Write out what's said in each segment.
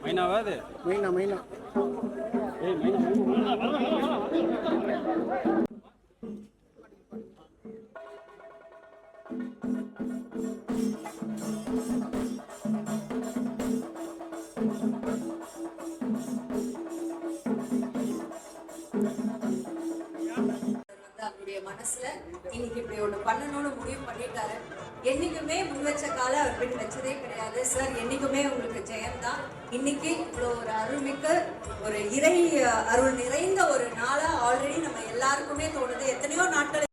மைனாவா அது மைனா மைனா ஏய் மைனா அவருடைய மனசுல இன்னைக்கு இப்படி ஒண்ணு பண்ணணும்னு முடிவு பண்ணிட்டாரு. என்னைக்குமே முன் வச்ச கால அவர் பின் வச்சதே கிடையாது சார். என்னைக்குமே உங்களுக்கு ஜெயம்தான். இன்னைக்கு இவ்வளோ ஒரு அருள்மிக்க ஒரு இறை அருள் நிறைந்த ஒரு நாளா ஆல்ரெடி நம்ம எல்லாருக்குமே தோணுது. எத்தனையோ நாட்கள்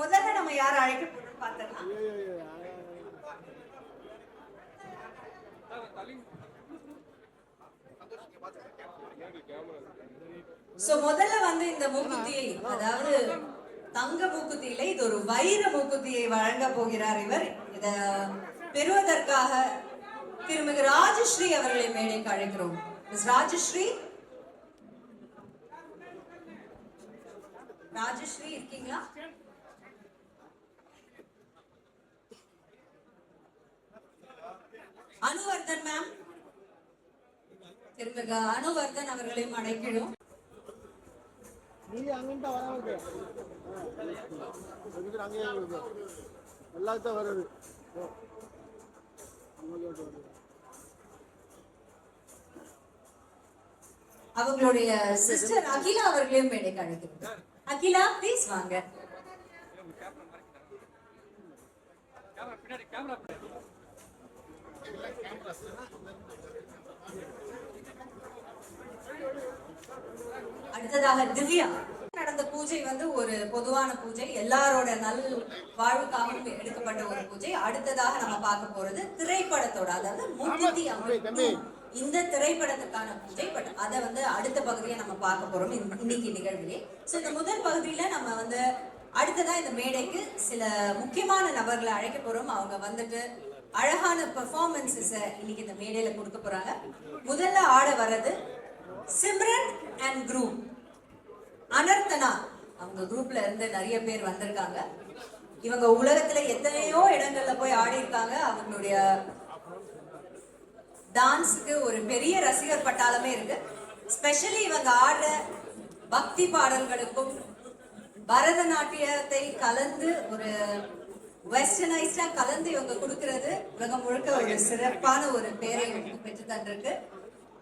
முதல்ல நம்ம யார அழைக்க போறோம்னு பார்த்தலாம். முதல்ல வந்து இந்த மூக்குத்தியை, அதாவது தங்க மூக்குத்தியில இது ஒரு வைர மூக்குத்தியை வழங்க போகிறார் இவர். இத பெறுவதற்காக திருமிகு ராஜஸ்ரீ அவர்களை மேடைக்கு அழைக்கிறோம். மிஸ் ராஜஸ்ரீ, ராஜஸ்ரீ இருக்கீங்களா? அனுவர்தன் மேம், திருமிகு அனுவர்தன் அவர்களையும் அழைக்கிறோம். அவங்களுடைய சிஸ்டர் அகிலா அவர்களையும் மேடைக்கு அழைக்கிறோம். அகிலா ப்ளீஸ் வாங்க. அடுத்ததாக திவ்யா. நடந்த பூஜை வந்து ஒரு பொதுவான பூஜை, எல்லாரோட நல் வாழ்வுக்காகவும் எடுக்கப்பட்ட ஒரு பூஜை. அடுத்ததாக நம்ம பார்க்க போறது திரைப்படத்தோட, அதாவது மூக்குத்தி அமைப்பு, இந்த திரைப்படத்துக்கான பூஜை. பட் அதை வந்து அடுத்த பகுதியை நம்ம பார்க்க போறோம் இன்னைக்கு நிகழ்விலே. சோ இந்த முதல் பகுதியில நம்ம வந்து அடுத்ததா இந்த மேடைக்கு சில முக்கியமான நபர்களை அழைக்க போறோம். அவங்க வந்துட்டு அழகான பெர்ஃபார்மன்ஸஸ் இன்னைக்கு இந்த மேடையில கொடுக்க போறாங்க. முதல்ல ஆட வர்றது சிம்ரன் அண்ட் குரூப். அனர்த்தனா அவங்க குரூப்ல இருந்து நிறைய பேர் வந்திருக்காங்க. இவங்க உலகத்துல எத்தனையோ இடங்கள்ல போய் ஆடி இருக்காங்க. அவங்களுடைய டான்ஸுக்கு ஒரு பெரிய ரசிகர் பட்டாளமே இருக்கு. ஸ்பெஷலி இவங்க ஆடுற பக்தி பாடல்களுக்கும் பரதநாட்டியத்தை கலந்து ஒரு வெஸ்டர்னைஸ்டா கலந்து இவங்க கொடுக்கிறது உலகம் முழுக்க ஒரு சிறப்பான ஒரு பேரை பெற்று தந்திருக்கு.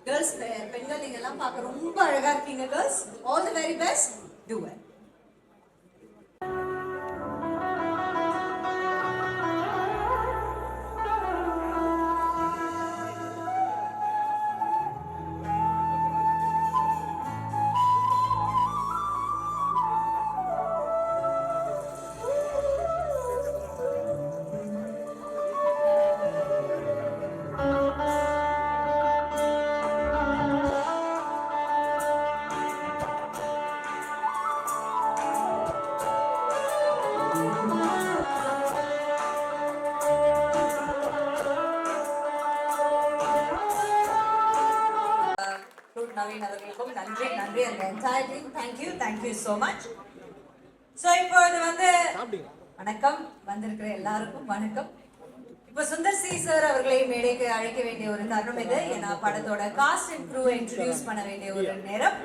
கேர்ள்ஸ், பெண்கள் நீங்க எல்லாம் பார்க்க ரொம்ப அழகா இருக்கீங்க. Girls, all the very best. Do it. Naveen அவர்களுக்கும் நன்றி நன்றி அந்த entire team thank you so much. So இப்பொழுது வந்து வணக்கம் வந்திருக்கிற எல்லாருக்கும் வணக்கம். இப்போ சுந்தர் சி சார் அவர்களை மேடைக்கு அழைக்க வேண்டிய ஒரு தருணம் இது. ஏன்னா படத்தோட காஸ்ட் அண்ட் க்ரூவை இன்ட்ரடியூஸ் பண்ண வேண்டிய ஒரு நேரம்.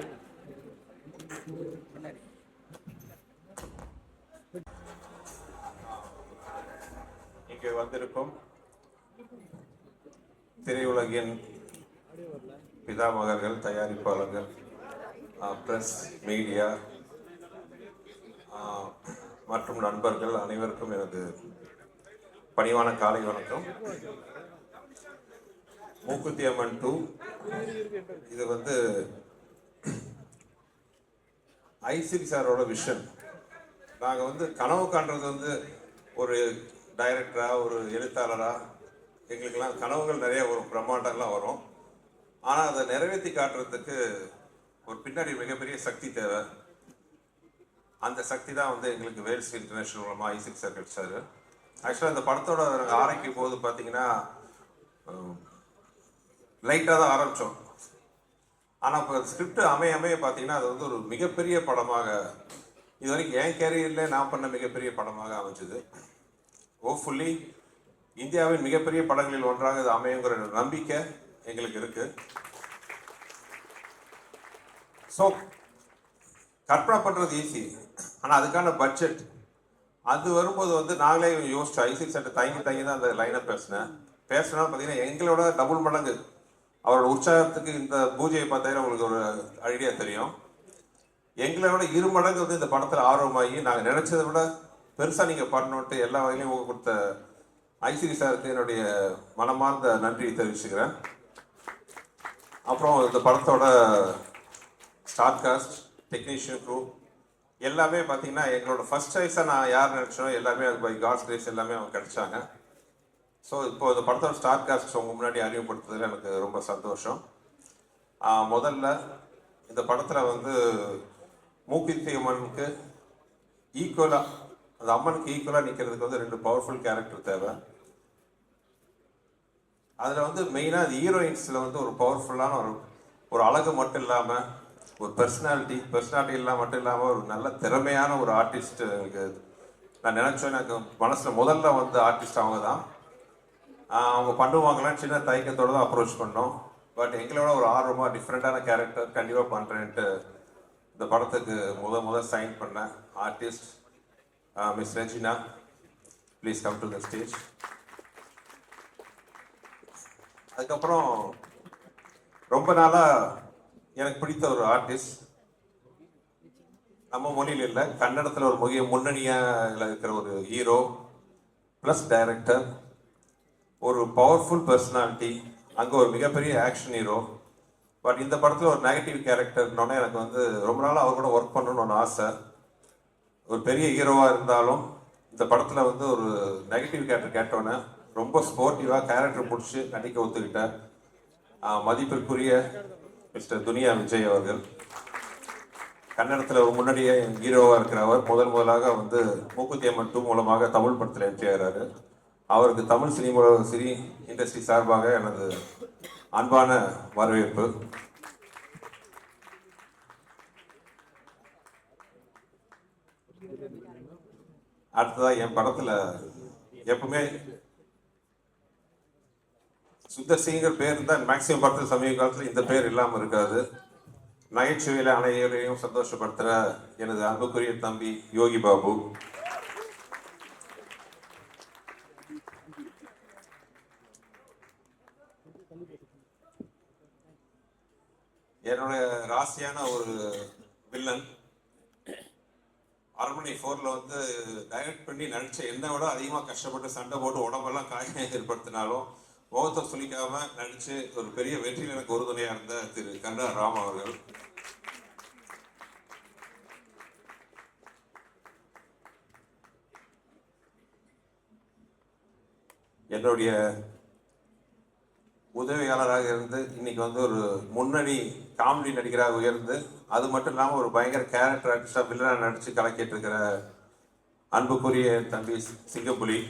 இங்கே வந்திருக்கும் திரையுலகின் பிதாமகர்கள், தயாரிப்பாளர்கள், பிரஸ், மீடியா மற்றும் நண்பர்கள் அனைவருக்கும் எனது பணிவான காலை வணக்கம். மூக்குத்தி அம்மன் 2 இது வந்து ஐசிரி சாரோட விஷன். நாங்கள் வந்து கனவு காண்றது வந்து ஒரு டைரக்டரா, ஒரு எழுத்தாளரா, எங்களுக்கெல்லாம் கனவுகள் நிறைய வரும், பிரம்மாண்டம்லாம் வரும். ஆனால் அதை நிறைவேற்றி காட்டுறதுக்கு ஒரு பின்னாடி மிகப்பெரிய சக்தி தேவை. அந்த சக்தி தான் வந்து எங்களுக்கு வேல்ஸ் இன்டர்நேஷனல் மூலமாக ஐசிரி சார் கிடைச்சாரு. ஆக்சுவலாக இந்த படத்தோட ஆரம்பிக்கும் போது பார்த்தீங்கன்னா லைட்டாக தான் ஆரம்பித்தோம். ஆனால் இப்போ ஸ்கிரிப்ட் அமைய பார்த்தீங்கன்னா அது வந்து ஒரு மிகப்பெரிய படமாக, இது வரைக்கும் என் கேரியரில் நான் பண்ண மிகப்பெரிய படமாக அமைஞ்சது. ஹோப்ஃபுல்லி இந்தியாவின் மிகப்பெரிய படங்களில் ஒன்றாக இது அமையுங்கிற நம்பிக்கை எங்களுக்கு இருக்கு. ஸோ கற்பனை பண்ணுறது ஈஸி, ஆனால் அதுக்கான பட்ஜெட் அது வரும்போது வந்து நாங்களே யோசிச்சோம். ஐசிரி சார்ட்ட தயங்கி தான் அந்த லைனை பேசினா பார்த்தீங்கன்னா எங்களோட டபுள் மடங்கு அவரோட உற்சாகத்துக்கு இந்த பூஜையை பார்த்தீங்கன்னா உங்களுக்கு ஒரு ஐடியா தெரியும். எங்களோட 2 மடங்கு வந்து இந்த படத்தில் ஆர்வமாகி நாங்கள் நினைச்சதை விட பெருசாக நீங்கள் பண்ணணுன்ட்டு எல்லா வகையிலையும் உங்களுக்கு கொடுத்த ஐசிரி சாருக்கு என்னுடைய மனமார்ந்த நன்றியை தெரிவிச்சுக்கிறேன். அப்புறம் இந்த படத்தோட ஸ்டார் காஸ்ட், டெக்னீஷியன், க்ரூ எல்லாமே பார்த்தீங்கன்னா எங்களோட ஃபர்ஸ்ட் சாய்ஸாக நான் யார் நினச்சோம் எல்லாமே அது பை காட்ஸ் கிரேஸ் எல்லாமே அவங்க கிடைச்சாங்க. ஸோ இப்போ இந்த படத்தோட ஸ்டார் காஸ்ட் உங்கள் முன்னாடி அறிமுகப்படுத்துறதுல எனக்கு ரொம்ப சந்தோஷம். முதல்ல இந்த படத்தில் வந்து மூக்குத்தி அம்மனுக்கு ஈக்குவலாக, அந்த அம்மனுக்கு ஈக்குவலாக நிற்கிறதுக்கு வந்து 2 பவர்ஃபுல் கேரக்டர் தேவை. அதில் வந்து மெயினாக அது ஹீரோயின்ஸில் வந்து ஒரு பவர்ஃபுல்லான ஒரு அழகு மட்டும் இல்லாமல் ஒரு பர்சனாலிட்டி எல்லாம் மட்டும் இல்லாமல் ஒரு நல்ல திறமையான ஒரு ஆர்டிஸ்ட் எனக்கு நான் நினச்சோம். எனக்கு மனசில் முதல்ல வந்து ஆர்டிஸ்ட் அவங்க தான். அவங்க பண்ணுவாங்களான்னு சின்ன தயக்கத்தோடு தான் அப்ரோச் பண்ணோம். பட் எங்களோட ஒரு ஆர்வமாக டிஃப்ரெண்ட்டான கேரக்டர் கண்டிப்பாக பண்ணுறேன்ட்டு இந்த படத்துக்கு முதல் சைன் பண்ணேன் artist miss Regina. Please come to the stage. அதுக்கப்புறம் ரொம்ப நாளாக எனக்கு பிடித்த ஒரு ஆர்டிஸ்ட், நம்ம மொழியில் இல்லை, கன்னடத்தில் ஒரு முன்னணியாக இருக்கிற ஒரு ஹீரோ ப்ளஸ் டைரக்டர், ஒரு பவர்ஃபுல் பர்சனாலிட்டி, அங்கே ஒரு மிகப்பெரிய ஆக்ஷன் ஹீரோ. பட் இந்த படத்தில் ஒரு நெகட்டிவ் கேரக்டர்னோடனே எனக்கு வந்து ரொம்ப நாள் அவர் கூட ஒர்க் பண்ணணும்னு ஒன்று ஆசை. ஒரு பெரிய ஹீரோவாக இருந்தாலும் இந்த படத்தில் வந்து ஒரு நெகட்டிவ் கேரக்டர் கேட்டோன்னே ரொம்ப ஸ்போர்ட்டிவாக கேரக்டர் பிடிச்சி நடிக்க ஒத்துக்கிட்டேன். மதிப்பிற்குரிய மிஸ்டர் துனியா விஜய் அவர்கள், கன்னடத்தில் ஒரு முன்னாடியே ஹீரோவாக இருக்கிறவர், முதலாக வந்து மூக்குத்தி அம்மன் 2 மூலமாக தமிழ் படத்தில் என்ட்ரி ஆகிறாரு. அவருக்கு தமிழ் சினி இண்டஸ்ட்ரி சார்பாக எனது அன்பான வரவேற்பு. அடுத்ததாக என் படத்தில் எப்பவுமே சுந்தர் சிங்கிற பேர் தான் மேக்சிமம் படத்தில் சமீப காலத்தில் இந்த பேர் இல்லாமல் இருக்காது. நகைச்சுவையில் அனைவரையும் சந்தோஷப்படுத்துகிற எனது அன்புக்குரிய தம்பி யோகி பாபு. என்னுடைய ராசியான ஒரு வில்லன். அரண்மனை 4ல வந்து டைரக்ட் பண்ணி நடிச்ச என்னை விட அதிகமாக கஷ்டப்பட்டு சண்டை போட்டு உடம்பெல்லாம் காயம் ஏற்படுத்தினாலும் முகத்தை சொல்லிக்காம நடிச்சு ஒரு பெரிய வெற்றியில் எனக்கு உறுதுணையாக இருந்த திரு கண்ணா ராம் அவர்கள். என்னுடைய உதவியாளராக இருந்து இன்னைக்கு வந்து ஒரு முன்னணி காமெடி நடிகராக உயர்ந்து, அது மட்டும் இல்லாமல் ஒரு பயங்கர கேரக்டர் ஆர்டிஸ்டாக வில்லனாக நடித்து கலக்கிட்டு இருக்கிற அன்புக்குரிய தம்பி சிங்கப்புலி.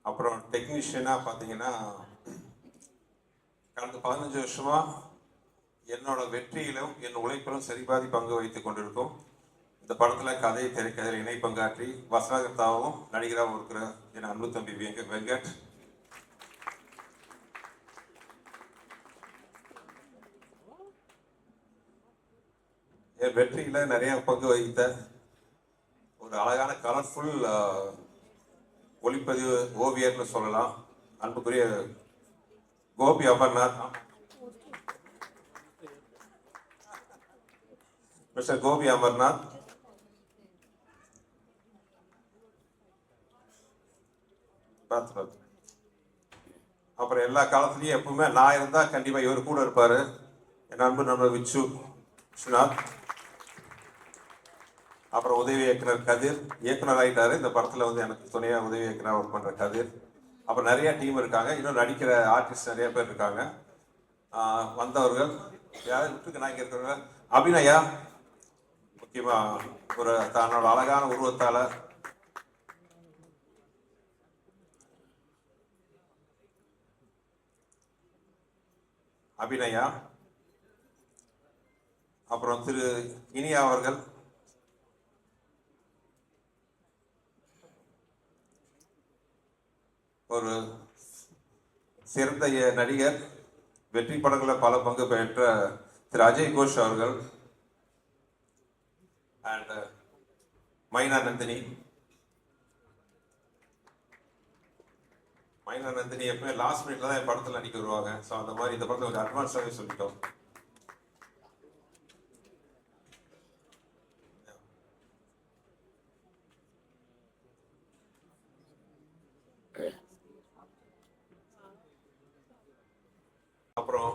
அப்புறம் டெக்னீஷியனாக பார்த்தீங்கன்னா கடந்த 15 வருஷமா என்னோட வெற்றியிலும் என் உழைப்பிலும் சரிபாதி பங்கு வைத்துக் கொண்டிருக்கும். இந்த படத்தில் கதை திரைக்கதையில் இணை பங்காற்றி வசனகர்த்தாவும் நடிகராகவும் இருக்கிற என் அன்பு தம்பி வெங்கட், என் வெற்றியில நிறைய பங்கு வகித்த ஒரு அழகான கலர்ஃபுல் ஒளிப்பதிவு ஓவியர்னு சொல்லலாம் அன்புக்குரிய கோபி அமர்நாத், மிஸ்டர் கோபி அமர்நாத். அப்புறம் எல்லா காலத்துலயும் எப்பவுமே நான் இருந்தா கண்டிப்பா இவர் கூட இருப்பாரு என் அன்பு நண்பர் விஸ்வநாத். அப்புறம் உதவி இயக்குனர் கதிர், இயக்குனர் ஆகிட்டாரு இந்த படத்துல வந்து எனக்கு துணையா உதவி இயக்குனர் ஒர்க் பண்ற கதிர். அப்புறம் நிறைய டீம் இருக்காங்க, இன்னும் நடிக்கிற ஆர்டிஸ்ட் நிறைய பேர் இருக்காங்க. வந்தவர்கள் யாரும் விட்டுருக்கு, நான் இங்க இருக்கிறவங்க அபிநயா முக்கியமா ஒரு தன்னோட அழகான உருவத்தால அபிநயா, அப்புறம் திரு இனியா அவர்கள், ஒரு சிறந்த நடிகர், வெற்றி படங்களில் பல பங்கு பெற்ற திரு அஜய் கோஷ் அவர்கள், அண்ட் மைனா நந்தினி. மைனா நந்தினி எப்பவுமே லாஸ்ட் மினிட்ல தான் என் படத்தில் நடிக்க வருவாங்க. ஸோ அந்த மாதிரி இந்த படத்தை கொஞ்சம் அட்வான்ஸாகவே சொல்லிட்டோம். அப்புறம்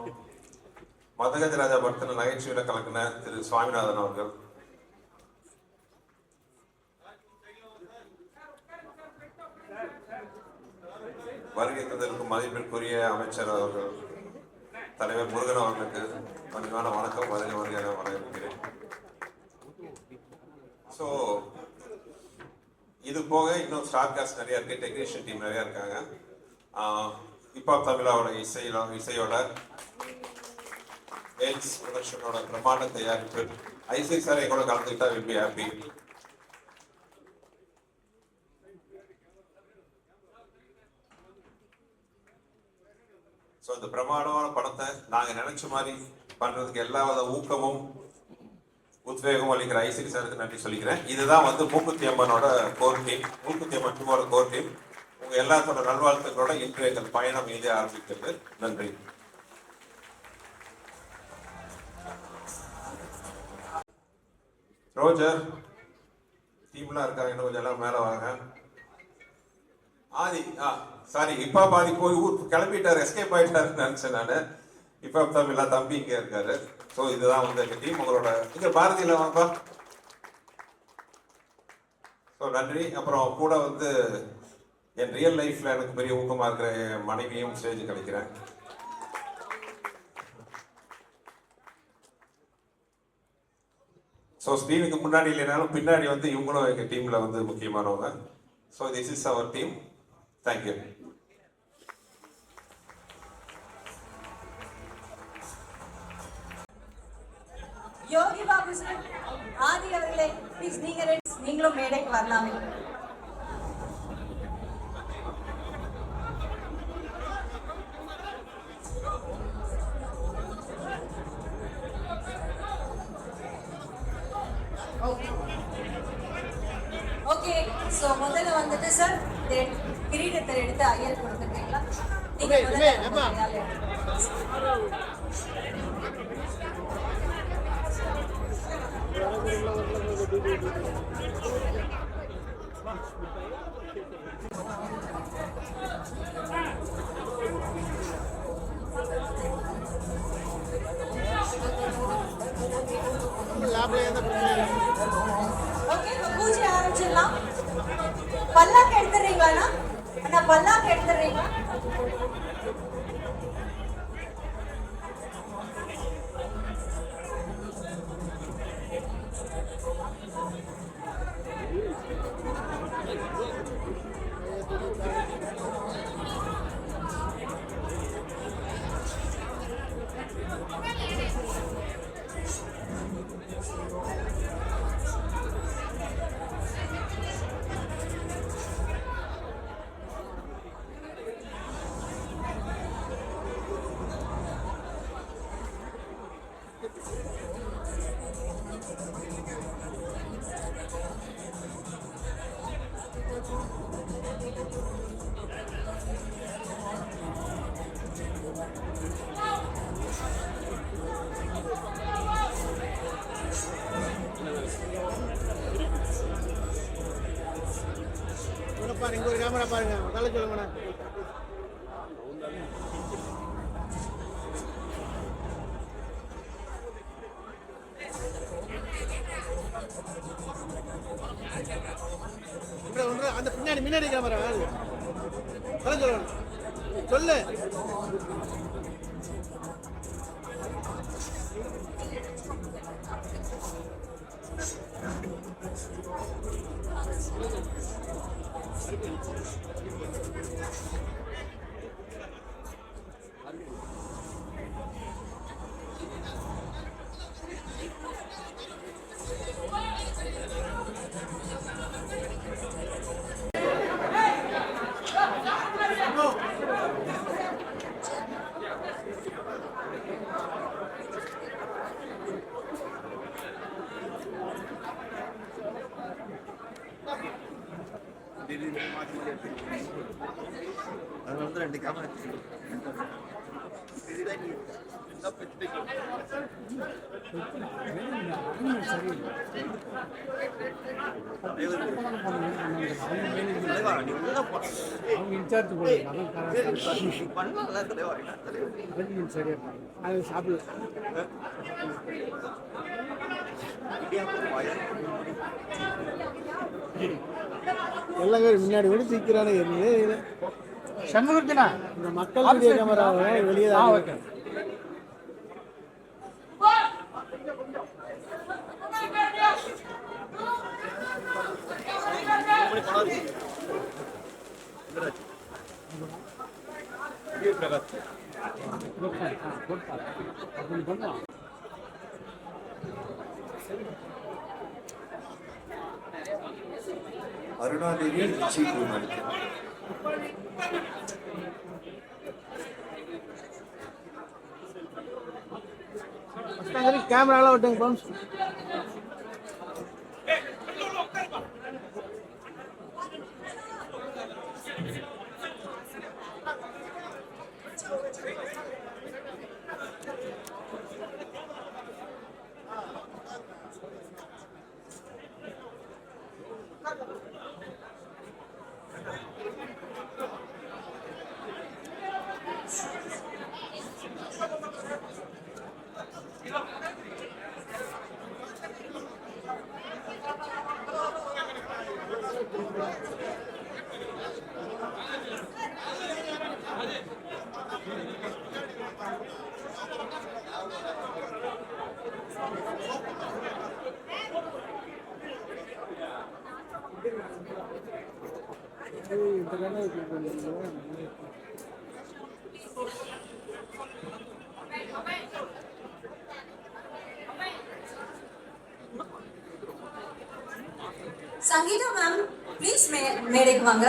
மதகஜ ராஜா படத்தில் நகைச்சுவையில கலக்கின திரு சுவாமிநாதன் அவர்கள், வருகை தந்திருக்கும் மதிப்பிற்குரிய அமைச்சர் அவர்கள் தலைவர் முருகன் அவர்களுக்கு பணிவான வணக்கம், வருகை வரவேற்கிறேன். ஸோ இது போக இன்னும் ஸ்டார் காஸ்ட் நிறைய இருக்கு, டெக்னீஷியன் டீம் நிறைய இருக்காங்க. ஹிப்ஹாப் தமிழாவோட இசையோட எல்ஸ் ப்ரொடக்ஷனோட பிரமாண்ட தயாரிப்பு ஐசிஐ சாரை கூட கலந்துக்கிட்டா வில் பி ஹாப்பி. ஸோ இந்த பிரமாண்டமான படத்தை நாங்கள் நினைச்ச மாதிரி பண்றதுக்கு எல்லா வித ஊக்கமும் உத்வேகம் அளிக்கிற ஐசிஐ சாருக்கு நன்றி சொல்லிக்கிறேன். இதுதான் வந்து மூக்குத்தி அம்மனோட கோர் டீம், மூக்குத்தி அம்மன் டீமோட கோர் டீம். உங்க எல்லாத்தோட நல்வாழ்த்துக்களோட இன்று எங்கள் பயணம் மீதே ஆரம்பிக்கிறது. நன்றி. ரோஜர் டீம்லாம் இருக்காங்க, இன்னும் கொஞ்சம் எல்லாம் மேல வாங்க. ஆதி சாரி ஹிப்ஹாப் ஆதி போய் ஊர் கிளம்பிட்டாரு, எஸ்கேப் ஆயிட்டாருன்னு நினைச்சேன் நான். ஹிப்ஹாப் தமிழா தம்பி இங்கே இருக்காரு. ஸோ இதுதான் வந்து எங்க டீம். உங்களோட இங்க பாரதியில வாப்பா. ஸோ நன்றி. அப்புறம் கூட வந்து என் ரியல் லைஃப்ல எனக்கு பெரிய ஊக்கமா இருக்கிற என் மனைவியும் ஸ்டேஜ் கிடைக்கிறேன். ஸோ ஸ்க்ரீனுக்கு முன்னாடி இல்லைனாலும் பின்னாடி வந்து இவங்களும் எங்க டீம்ல வந்து முக்கியமானவங்க. So this is our team. Thank you. Yogi Babu sir, Aadhi அவர்களே ப்ளீஸ் நீங்களும் மேடைக்கு வரலாமே. ஓகே, சோ முதல்ல வந்துட்டு சார் கிரீடத்தை எடுத்து ஐயர் கொடுத்துருக்கீங்களா? ஓகே, பூஜை ஆரம்பிச்சிடலாம். பல்லாக்கு எடுத்துறீங்களா? அண்ணா பல்லாக்கு எடுத்துறீங்களா? கேமரா பாருங்க தலை சொல்லுங்கண்ணா. அந்த முன்னாடி கேமரா தலை சொல்லுங்க சொல்லு. அது வந்து 2 கேமரா இன்சார்ஜ் பண்ணல தலைவா சரியா அது சாப்பிடல எல்லாம் பேர் முன்னாடி கூட சீக்கிரான சண்முகத்தினா இந்த மக்கள் வீடியோ கேமராவை வெளியே தான் அருணாதேவி நிச்சயம் கேமராலாம் விட்டுங்க சங்கீதா மேம் ப்ளீஸ் மேடைக்கு வாங்க.